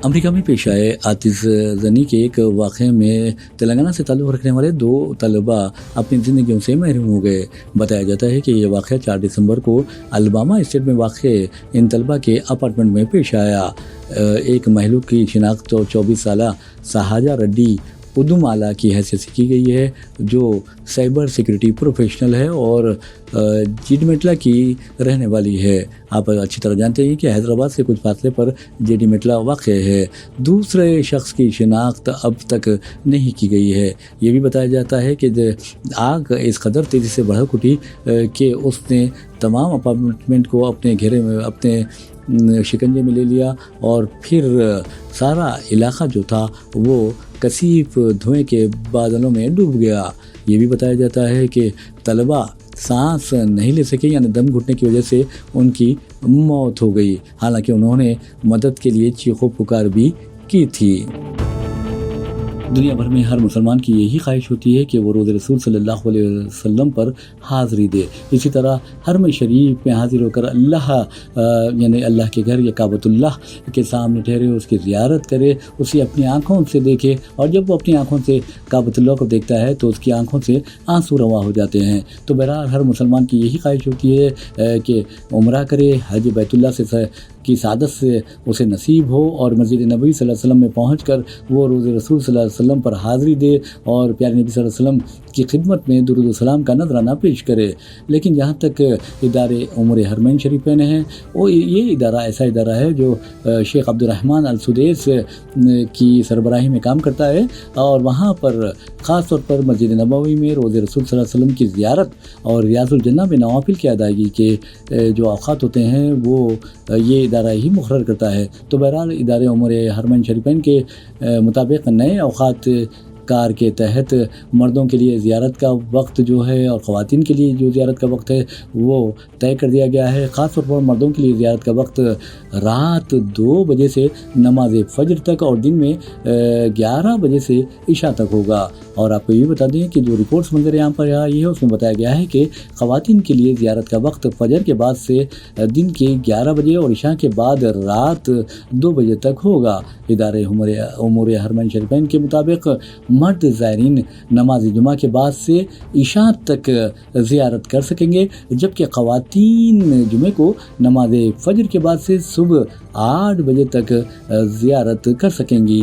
امریکہ میں پیش آئے آتش زنی کے ایک واقعے میں تلنگانہ سے تعلق رکھنے والے 2 طلباء اپنی زندگیوں سے محروم ہو گئے۔ بتایا جاتا ہے کہ یہ واقعہ 4 دسمبر کو الاباما اسٹیٹ میں واقع ان طلباء کے اپارٹمنٹ میں پیش آیا۔ ایک مہلوک کی شناخت 24 سالہ سہاجا ریڈی ادومالا کی حیثیت سے کی گئی ہے، جو سائبر سیکورٹی پروفیشنل ہے اور جیڈیمیٹلا کی رہنے والی ہے۔ آپ اچھی طرح جانتے ہیں کہ حیدرآباد سے کچھ فاصلے پر جیڈیمیٹلا واقع ہے۔ دوسرے شخص کی شناخت اب تک نہیں کی گئی ہے۔ یہ بھی بتایا جاتا ہے کہ آگ اس قدر تیزی سے بھڑک اٹھی کہ اس نے تمام اپارٹمنٹ کو اپنے گھیرے میں اپنے شکنجے میں لے لیا اور پھر سارا علاقہ جو تھا وہ کثیف دھوئیں کے بادلوں میں ڈوب گیا۔ یہ بھی بتایا جاتا ہے کہ طلباء سانس نہیں لے سکے، یعنی دم گھٹنے کی وجہ سے ان کی موت ہو گئی، حالانکہ انہوں نے مدد کے لیے چیخو پکار بھی کی تھی۔ دنیا بھر میں ہر مسلمان کی یہی خواہش ہوتی ہے کہ وہ روز رسول صلی اللہ علیہ وسلم پر حاضری دے۔ اسی طرح حرم شریف میں حاضر ہو کر یعنی اللہ کے گھر یا کعبۃ اللہ کے سامنے ٹھہرے، اس کی زیارت کرے، اسے اپنی آنکھوں سے دیکھے، اور جب وہ اپنی آنکھوں سے کعبۃ اللہ کو دیکھتا ہے تو اس کی آنکھوں سے آنسو رواں ہو جاتے ہیں۔ تو بہرحال ہر مسلمان کی یہی خواہش ہوتی ہے کہ عمرہ کرے، حج بیت اللہ سے کی سعادت سے اسے نصیب ہو، اور مسجد نبوی صلی اللہ علیہ وسلم میں پہنچ کر وہ روز رسول صلی اللہ علیہ وسلم پر حاضری دے اور پیارے نبی صلی اللہ علیہ وسلم کی خدمت میں درود و سلام کا نذرانہ پیش کرے۔ لیکن جہاں تک ادارے امور حرمین شریفین ہیں، وہ یہ ادارہ ایسا ادارہ ہے جو شیخ عبد الرحمن السدیس کی سربراہی میں کام کرتا ہے، اور وہاں پر خاص طور پر مسجد نبوی میں روز رسول صلی اللہ علیہ وسلم کی زیارت اور ریاض الجنہ میں نوافل کی ادائیگی کے جو اوقات ہوتے ہیں وہ یہ ادارہ ہی مقرر کرتا ہے۔ تو بہرحال ادارے امور حرمین شریفین کے مطابق نئے اوقات کار کے تحت مردوں کے لیے زیارت کا وقت جو ہے اور خواتین کے لیے جو زیارت کا وقت ہے وہ طے کر دیا گیا ہے۔ خاص طور پر مردوں کے لیے زیارت کا وقت رات 2 بجے سے نماز فجر تک اور دن میں 11 بجے سے عشاء تک ہوگا۔ اور آپ کو یہ بتا دیں کہ جو رپورٹس منظر یہاں پر آئی ہے اس میں بتایا گیا ہے کہ خواتین کے لیے زیارت کا وقت فجر کے بعد سے دن کے 11 بجے اور عشاء کے بعد رات 2 بجے تک ہوگا۔ ادارے امور حرمین شریفین کے مطابق مرد زائرین نماز جمعہ کے بعد سے عشاء تک زیارت کر سکیں گے، جبکہ خواتین جمعے کو نماز فجر کے بعد سے صبح 8 بجے تک زیارت کر سکیں گی۔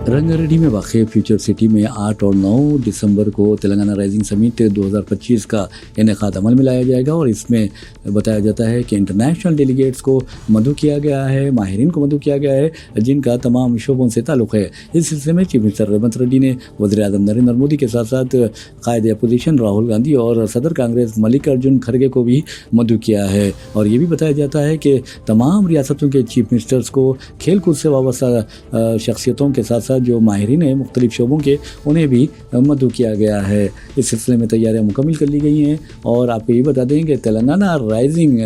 رنگا ریڈی میں واقع فیوچر سٹی میں 8 اور 9 دسمبر کو تلنگانہ رائزنگ سمٹ 2025 کا انعقاد عمل میں لایا جائے گا، اور اس میں بتایا جاتا ہے کہ انٹرنیشنل ڈیلیگیٹس کو مدعو کیا گیا ہے، ماہرین کو مدعو کیا گیا ہے جن کا تمام شعبوں سے تعلق ہے۔ اس سلسلے میں چیف منسٹر ریونت ریڈی نے وزیر اعظم نریندر مودی کے ساتھ ساتھ قائد اپوزیشن راہل گاندھی اور صدر کانگریس ملک ارجن کھڑگے کو بھی مدعو کیا ہے۔ اور یہ بھی بتایا جاتا ہے کہ تمام ریاستوں کے چیف منسٹرز کو کھیل کود سے وابستہ شخصیتوں کے ساتھ جو ماہرین ہیں مختلف شعبوں کے انہیں بھی مدعو کیا گیا ہے۔ اس سلسلے میں تیاریاں مکمل کر لی گئی ہیں، اور آپ کو یہ بتا دیں کہ تلنگانہ رائزنگ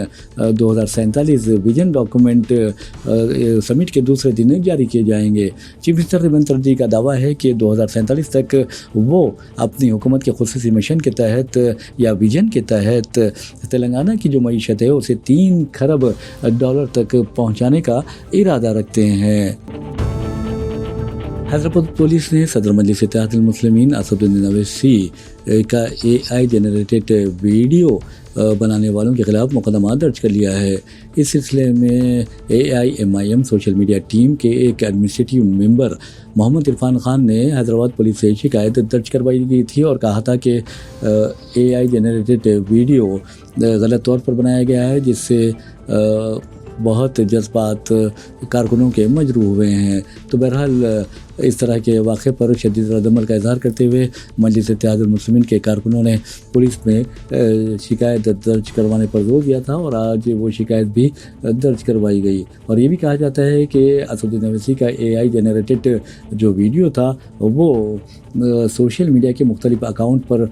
2047 ویژن ڈاکومنٹ سمٹ کے دوسرے دن جاری کیے جائیں گے۔ چیف منسٹر ریونت ریڈی کا دعویٰ ہے کہ 2047 تک وہ اپنی حکومت کے خصوصی مشن کے تحت یا ویژن کے تحت تلنگانہ کی جو معیشت ہے اسے $3 کھرب تک پہنچانے کا ارادہ رکھتے ہیں۔ حیدرآباد پولیس نے صدر مجلس اتحاد المسلمین اسد الدین اویسی کا AI جنریٹڈ ویڈیو بنانے والوں کے خلاف مقدمہ درج کر لیا ہے۔ اس سلسلے میں AIMIM سوشل میڈیا ٹیم کے ایک ایڈمنسٹریٹو ممبر محمد عرفان خان نے حیدرآباد پولیس سے شکایت درج کروائی گئی تھی اور کہا تھا کہ AI جنریٹڈ ویڈیو غلط طور پر بنایا گیا ہے، جس سے بہت جذبات کارکنوں کے مجروح ہوئے ہیں۔ تو بہرحال اس طرح کے واقعے پر شدید رد عمل کا اظہار کرتے ہوئے مجلس اتحاد المسلمین کے کارکنوں نے پولیس میں شکایت درج کروانے پر زور دیا تھا، اور آج وہ شکایت بھی درج کروائی گئی۔ اور یہ بھی کہا جاتا ہے کہ اسد الدین اویسی کا AI جنریٹڈ جو ویڈیو تھا وہ سوشل میڈیا کے مختلف اکاؤنٹ پر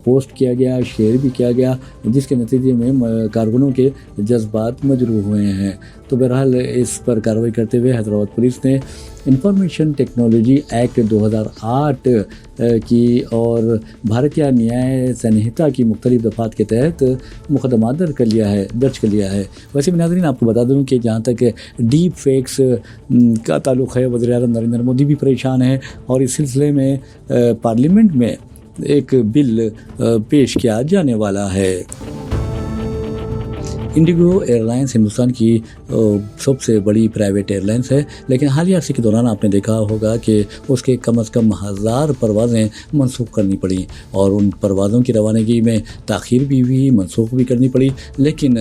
پوسٹ کیا گیا، شیئر بھی کیا گیا، جس کے نتیجے میں کارکنوں کے جذبات مجروح ہوئے ہیں۔ تو بہرحال اس پر کارروائی کرتے ہوئے حیدرآباد پولیس نے انفارمیشن ٹیکنالوجی ایکٹ 2008 کی اور بھارتیہ نیائے سنہتا کی مختلف دفعات کے تحت مقدمہ درج کر لیا ہے۔ ویسے بھی ناظرین آپ کو بتا دوں کہ جہاں تک ڈیپ فیکس کا تعلق ہے، وزیر اعظم نریندر مودی بھی پریشان ہے اور اس سلسلے میں پارلیمنٹ میں ایک بل پیش کیا جانے والا ہے۔ انڈیگو ایئر لائنس ہندوستان کی سب سے بڑی پرائیویٹ ایئر لائنس ہے، لیکن حالیہ عرصے کے دوران آپ نے دیکھا ہوگا کہ اس کے کم از کم 1000 پروازیں منسوخ کرنی پڑیں اور ان پروازوں کی روانگی میں تاخیر بھی ہوئی، منسوخ بھی کرنی پڑی۔ لیکن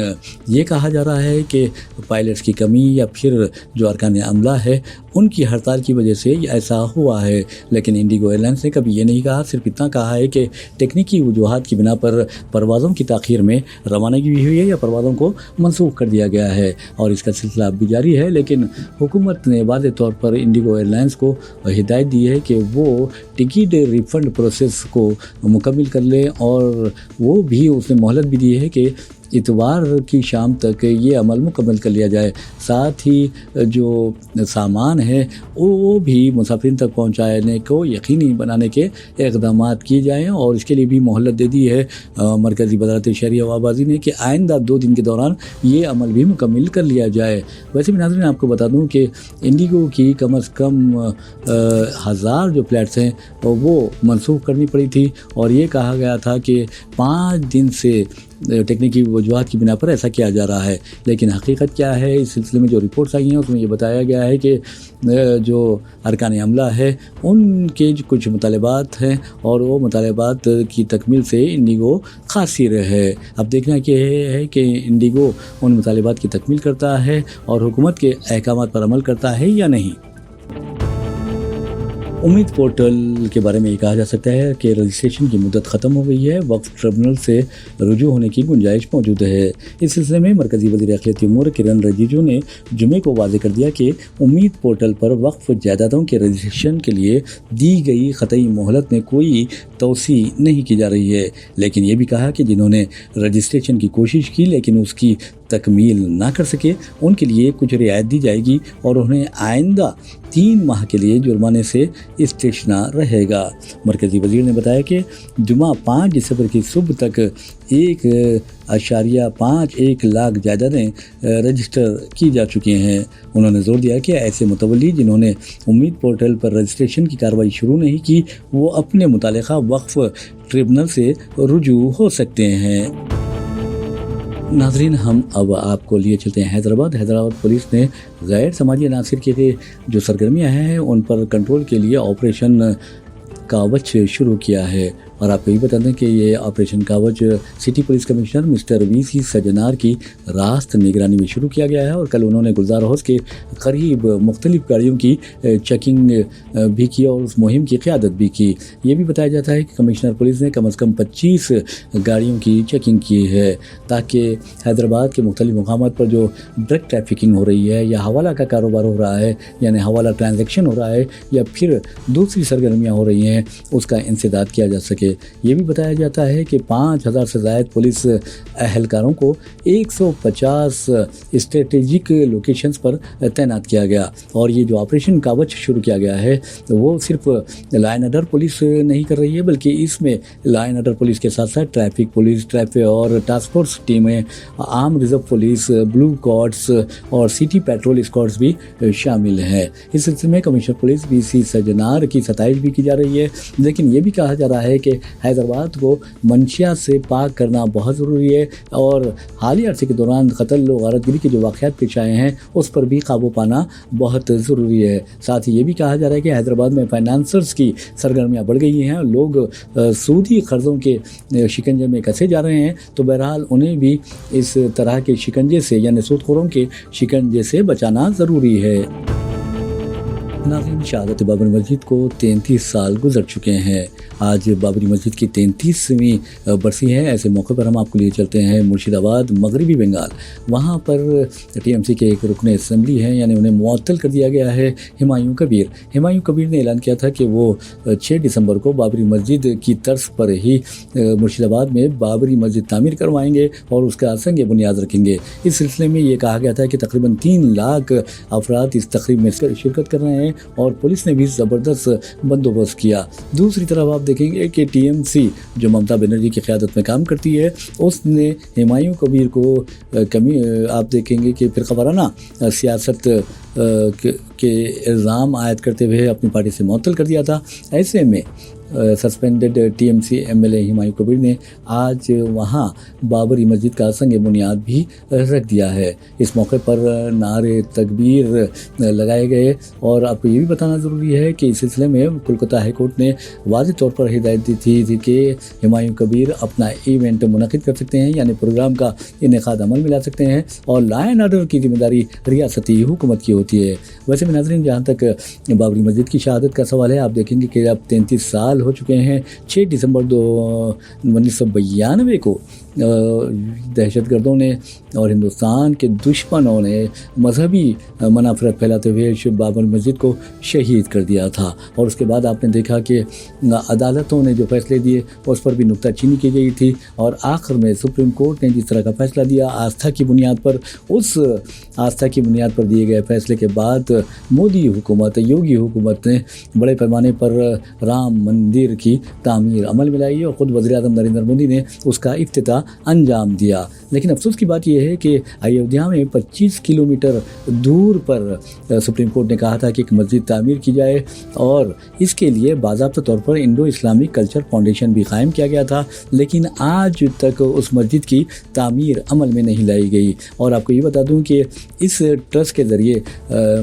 یہ کہا جا رہا ہے کہ پائلٹس کی کمی یا پھر جو ارکان عملہ ہے ان کی ہڑتال کی وجہ سے ایسا ہوا ہے، لیکن انڈیگو ایئر لائنس نے کبھی یہ نہیں کہا، صرف اتنا کہا ہے کہ تکنیکی وجوہات کی بنا پر پروازوں کی تاخیر میں روانگی بھی ہوئی ہے یا پروازوں کو منسوخ کر دیا گیا ہے اور اس کا سلسلہ اب بھی جاری ہے۔ لیکن حکومت نے واضح طور پر انڈیگو ایئر لائنس کو ہدایت دی ہے کہ وہ ٹکٹ ریفنڈ پروسیس کو مکمل کر لے اور وہ بھی اس نے مہلت بھی دی ہے کہ اتوار کی شام تک یہ عمل مکمل کر لیا جائے، ساتھ ہی جو سامان ہے وہ بھی مسافرین تک پہنچانے کو یقینی بنانے کے اقدامات کیے جائیں اور اس کے لیے بھی مہلت دے دی ہے مرکزی وزارت شہری ہوابازی نے کہ آئندہ 2 دن کے دوران یہ عمل بھی مکمل کر لیا جائے۔ ویسے بھی ناظرین آپ کو بتا دوں کہ انڈیگو کی کم از کم 1000 جو فلائٹس ہیں وہ منسوخ کرنی پڑی تھی اور یہ کہا گیا تھا کہ 5 دن سے تکنیکی وجوہات کی بنا پر ایسا کیا جا رہا ہے، لیکن حقیقت کیا ہے اس سلسلے میں جو رپورٹس آئی ہیں اس میں یہ بتایا گیا ہے کہ جو ارکان عملہ ہے ان کے کچھ مطالبات ہیں اور وہ مطالبات کی تکمیل سے انڈیگو قاصر ہے۔ اب دیکھنا یہ ہے کہ انڈیگو ان مطالبات کی تکمیل کرتا ہے اور حکومت کے احکامات پر عمل کرتا ہے یا نہیں۔ امید پورٹل کے بارے میں یہ کہا جا سکتا ہے کہ رجسٹریشن کی مدت ختم ہو گئی ہے، وقف ٹربیونل سے رجوع ہونے کی گنجائش موجود ہے۔ اس سلسلے میں مرکزی وزیر اقلیتی امور کرن رجیجو نے جمعے کو واضح کر دیا کہ امید پورٹل پر وقف جائیدادوں کے رجسٹریشن کے لیے دی گئی قطعی مہلت میں کوئی توسیع نہیں کی جا رہی ہے، لیکن یہ بھی کہا کہ جنہوں نے رجسٹریشن کی کوشش کی لیکن اس کی تکمیل نہ کر سکے ان کے لیے کچھ رعایت دی جائے گی اور انہیں آئندہ 3 ماہ کے لیے جرمانے سے استثناء رہے گا۔ مرکزی وزیر نے بتایا کہ جمعہ 5 دسمبر کی صبح تک 1.51 لاکھ جائیدادیں رجسٹر کی جا چکی ہیں۔ انہوں نے زور دیا کہ ایسے متولی جنہوں نے امید پورٹل پر رجسٹریشن کی کارروائی شروع نہیں کی وہ اپنے متعلقہ وقف ٹریبونل سے رجوع ہو سکتے ہیں۔ ناظرین ہم اب آپ کو لیے چلتے ہیں حیدرآباد پولیس نے غیر سماجی عناصر کے جو سرگرمیاں ہیں ان پر کنٹرول کے لیے آپریشن کاوچ شروع کیا ہے اور آپ کو یہ بتا دیں کہ یہ operation Kavach city police commissioner Mr V C. Sajjanar کی راست نگرانی میں شروع کیا گیا ہے اور کل انہوں نے گلزار ہاؤس کے قریب مختلف گاڑیوں کی چیکنگ بھی کی اور اس مہم کی قیادت بھی کی۔ یہ بھی بتایا جاتا ہے کہ کمشنر پولیس نے کم از کم 25 گاڑیوں کی چیکنگ کی ہے تاکہ حیدرآباد کے مختلف مقامات پر جو ڈرگ ٹریفکنگ ہو رہی ہے یا حوالہ کا کاروبار ہو رہا ہے یعنی حوالہ ٹرانزیکشن ہو رہا ہے یا پھر دوسری سرگرمیاں ہو رہی ہیں اس کا انسداد کیا جا سکے۔ یہ بھی بتایا جاتا ہے کہ 5000 سے زائد پولیس اہلکاروں کو 150 اسٹریٹجک لوکیشنز پر تعینات کیا گیا اور یہ جو آپریشن کاوچ شروع کیا گیا ہے وہ صرف لا اینڈ آرڈر پولیس نہیں کر رہی ہے بلکہ اس میں لا اینڈ آرڈر پولیس کے ساتھ ساتھ ٹریفک پولیس اور ٹاسک فورس ٹیمیں، عام ریزرو پولیس، بلو کارڈز اور سٹی پیٹرول اسکواڈز بھی شامل ہیں۔ اس سلسلے میں کمشنر پولیس وی.سی. سجنار کی ستائش بھی کی جا رہی ہے، لیکن یہ بھی کہا جا رہا ہے کہ حیدرآباد کو منشیات سے پاک کرنا بہت ضروری ہے اور حالیہ عرصے کے دوران قتل و غارت گری کے جو واقعات پیش آئے ہیں اس پر بھی قابو پانا بہت ضروری ہے۔ ساتھ ہی یہ بھی کہا جا رہا ہے کہ حیدرآباد میں فائنانسرز کی سرگرمیاں بڑھ گئی ہیں اور لوگ سودی قرضوں کے شکنجے میں کسے جا رہے ہیں، تو بہرحال انہیں بھی اس طرح کے شکنجے سے یعنی سود خوروں کے شکنجے سے بچانا ضروری ہے۔ ناظرین، شہادت بابری مسجد کو 33 سال گزر چکے ہیں۔ آج بابری مسجد کی 33ویں برسی ہے۔ ایسے موقع پر ہم آپ کو لیے چلتے ہیں مرشد آباد، مغربی بنگال۔ وہاں پر ٹی ایم سی کے ایک رکن اسمبلی ہیں، یعنی انہیں معطل کر دیا گیا ہے، ہمایوں کبیر۔ ہمایوں کبیر نے اعلان کیا تھا کہ وہ 6 دسمبر کو بابری مسجد کی طرز پر ہی مرشد آباد میں بابری مسجد تعمیر کروائیں گے اور اس کا سنگ بنیاد رکھیں گے۔ اس سلسلے میں یہ کہا گیا تھا کہ تقریباً 3 لاکھ افراد اس تقریب میں شرکت کر رہے ہیں اور پولیس نے بھی زبردست بندوبست کیا۔ دوسری طرف آپ دیکھیں گے کہ ٹی ایم سی جو ممتا بنرجی کی قیادت میں کام کرتی ہے، اس نے ہمایوں کبیر کو آپ دیکھیں گے کہ فرقہ وارانہ سیاست کے الزام عائد کرتے ہوئے اپنی پارٹی سے معطل کر دیا تھا۔ ایسے میں suspended T M C M L A Humayun Kabir نے آج وہاں بابری مسجد کا سنگ بنیاد بھی رکھ دیا ہے۔ اس موقع پر نعرے تکبیر لگائے گئے اور آپ کو یہ بھی بتانا ضروری ہے کہ اس سلسلے میں کولکتہ ہائی کورٹ نے واضح طور پر ہدایت دی تھی کہ ہمایوں کبیر اپنا ایونٹ منعقد کر سکتے ہیں، یعنی پروگرام کا انعقاد عمل میں لا سکتے ہیں، اور لا اینڈ آرڈر کی ذمہ داری ریاستی حکومت کی ہوتی ہے۔ ویسے میں ناظرین، جہاں تک بابری مسجد کی شہادت کا سوال ہے، آپ دیکھیں گے کہ اب 33 سال ہو چکے ہیں۔ 6 دسمبر 1992 کو دہشت گردوں نے اور ہندوستان کے دشمنوں نے مذہبی منافرت پھیلاتے ہوئے بابر مسجد کو شہید کر دیا تھا، اور اس کے بعد آپ نے دیکھا کہ عدالتوں نے جو فیصلے دیے اس پر بھی نکتہ چینی کی گئی تھی، اور آخر میں سپریم کورٹ نے جس طرح کا فیصلہ دیا آستھا کی بنیاد پر، اس آستھا کی بنیاد پر دیے گئے فیصلے کے بعد مودی حکومت، یوگی حکومت نے بڑے پیمانے پر رام مندر کی تعمیر عمل میں لائی اور خود وزیر اعظم نریندر مودی نے اس کا افتتاح انجام دیا۔ لیکن افسوس کی بات یہ ہے کہ ایودھیا میں 25 کلومیٹر دور پر سپریم کورٹ نے کہا تھا کہ ایک مسجد تعمیر کی جائے، اور اس کے لیے باضابطہ طور پر انڈو اسلامک کلچر فاؤنڈیشن بھی قائم کیا گیا تھا، لیکن آج تک اس مسجد کی تعمیر عمل میں نہیں لائی گئی۔ اور آپ کو یہ بتا دوں کہ اس ٹرسٹ کے ذریعے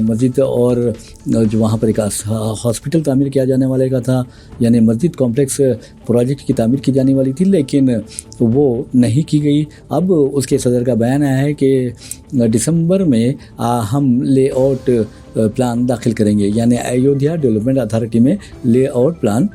مسجد اور جو وہاں پر ایک ہاسپٹل تعمیر کیا جانے والے کا تھا، یعنی مسجد کمپلیکس پروجیکٹ کی تعمیر کی جانے والی تھی، لیکن وہ نہیں کی گئی۔ اب اس کے صدر کا بیان آیا ہے کہ دسمبر میں ہم لے آؤٹ پلان داخل کریں گے، یعنی ایودھیا ڈیولپمنٹ اتھارٹی میں لے آؤٹ پلان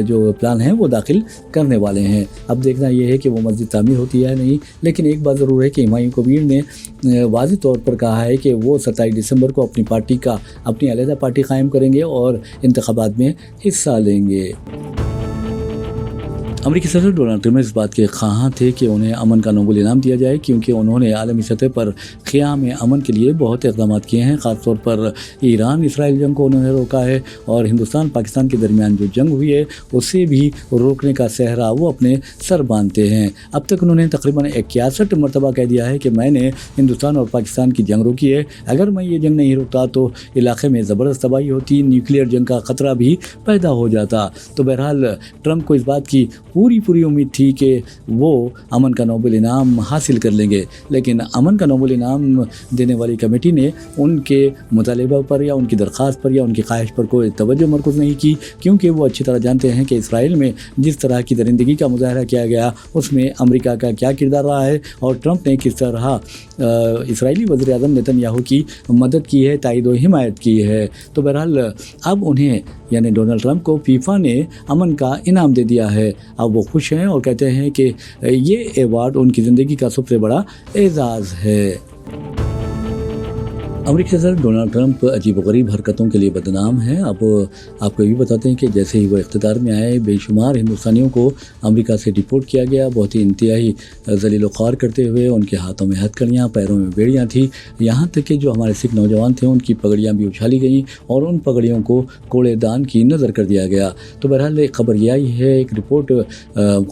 جو پلان ہیں وہ داخل کرنے والے ہیں۔ اب دیکھنا یہ ہے کہ وہ مسجد تعمیر ہوتی ہے یا نہیں، لیکن ایک بات ضرور ہے کہ ہمایوں کبیر نے واضح طور پر کہا ہے کہ وہ 27 دسمبر کو اپنی علیحدہ پارٹی قائم کریں گے اور انتخابات میں حصہ لیں گے۔ امریکی صدر ڈونلڈ ٹرمپ اس بات کے خواہاں تھے کہ انہیں امن کا نوبل انعام دیا جائے، کیونکہ انہوں نے عالمی سطح پر قیام امن کے لیے بہت اقدامات کیے ہیں۔ خاص طور پر ایران اسرائیل جنگ کو انہوں نے روکا ہے، اور ہندوستان پاکستان کے درمیان جو جنگ ہوئی ہے اسے بھی روکنے کا صحرا وہ اپنے سر باندھتے ہیں۔ اب تک انہوں نے تقریباً 61 مرتبہ کہہ دیا ہے کہ میں نے ہندوستان اور پاکستان کی جنگ روکی ہے، اگر میں یہ جنگ نہیں روکتا تو علاقے میں زبردست تباہی ہوتی، نیوکلیئر جنگ کا خطرہ بھی پیدا ہو جاتا۔ تو بہرحال ٹرمپ کو اس بات کی پوری امید تھی کہ وہ امن کا نوبل انعام حاصل کر لیں گے، لیکن امن کا نوبل انعام دینے والی کمیٹی نے ان کے مطالبہ پر یا ان کی درخواست پر یا ان کی خواہش پر کوئی توجہ مرکوز نہیں کی، کیونکہ وہ اچھی طرح جانتے ہیں کہ اسرائیل میں جس طرح کی درندگی کا مظاہرہ کیا گیا اس میں امریکہ کا کیا کردار رہا ہے، اور ٹرمپ نے کس طرح اسرائیلی وزیر اعظم نیتن یاہو کی مدد کی ہے، تائید و حمایت کی ہے۔ تو بہرحال اب انہیں یعنی ڈونلڈ ٹرمپ کو فیفا نے امن کا انعام دے دیا ہے۔ اب وہ خوش ہیں اور کہتے ہیں کہ یہ ایوارڈ ان کی زندگی کا سب سے بڑا اعزاز ہے۔ امریکی صدر ڈونلڈ ٹرمپ عجیب و غریب حرکتوں کے لیے بدنام ہیں۔ اب آپ کو یہ بھی بتاتے ہیں کہ جیسے ہی وہ اقتدار میں آئے، بے شمار ہندوستانیوں کو امریکہ سے ڈپورٹ کیا گیا، بہت ہی انتہائی ذلیل و خوار کرتے ہوئے۔ ان کے ہاتھوں میں ہتھکڑیاں، پیروں میں بیڑیاں تھیں، یہاں تک کہ جو ہمارے سکھ نوجوان تھے ان کی پگڑیاں بھی اچھالی گئیں اور ان پگڑیوں کو کوڑے دان کی نظر کر دیا گیا۔ تو بہرحال ایک خبر یہ آئی ہے، ایک رپورٹ،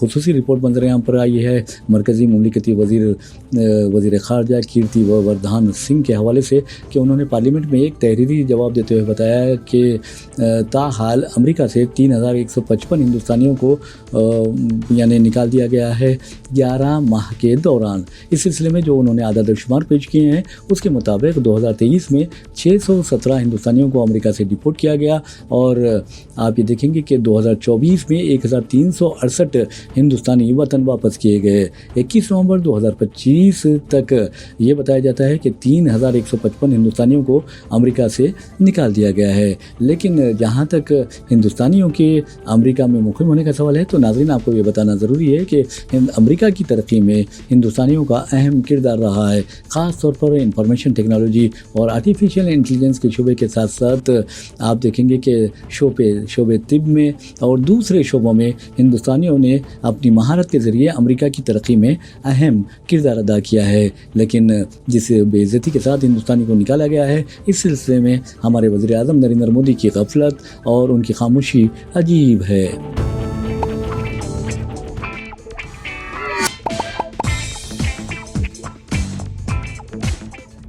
خصوصی رپورٹ منظر عام پر آئی ہے مرکزی مملکتی وزیر خارجہ کیرتی وردھان سنگھ کے حوالے سے، کہ انہوں نے پارلیمنٹ میں ایک تحریری جواب دیتے ہوئے بتایا کہ تاحال امریکہ سے 3155 ہندوستانیوں کو یعنی نکال دیا گیا ہے 11 ماہ کے دوران۔ اس سلسلے میں جو انہوں نے اعداد و شمار پیش کیے ہیں اس کے مطابق 2023 میں 617 ہندوستانیوں کو امریکہ سے ڈپورٹ کیا گیا، اور آپ یہ دیکھیں گے کہ 2024 میں 1368 ہندوستانی وطن واپس کیے گئے۔ 21 نومبر 2025 تک یہ بتایا جاتا ہے کہ 3155 55 ہندوستانیوں کو امریکہ سے نکال دیا گیا ہے۔ لیکن جہاں تک ہندوستانیوں کے امریکہ میں مقیم ہونے کا سوال ہے تو ناظرین آپ کو یہ بتانا ضروری ہے کہ امریکہ کی ترقی میں ہندوستانیوں کا اہم کردار رہا ہے، خاص طور پر انفارمیشن ٹیکنالوجی اور آرٹیفیشیل انٹیلیجنس کے شعبے کے ساتھ ساتھ آپ دیکھیں گے کہ شعبے طب میں اور دوسرے شعبوں میں ہندوستانیوں نے اپنی مہارت کے ذریعے امریکہ کی ترقی میں اہم کردار ادا کیا ہے۔ لیکن جس بے عزتی کے ساتھ ہندوستانی کو نکالا گیا ہے، اس سلسلے میں ہمارے وزیر اعظم نریندر مودی کی غفلت اور ان کی خاموشی عجیب ہے۔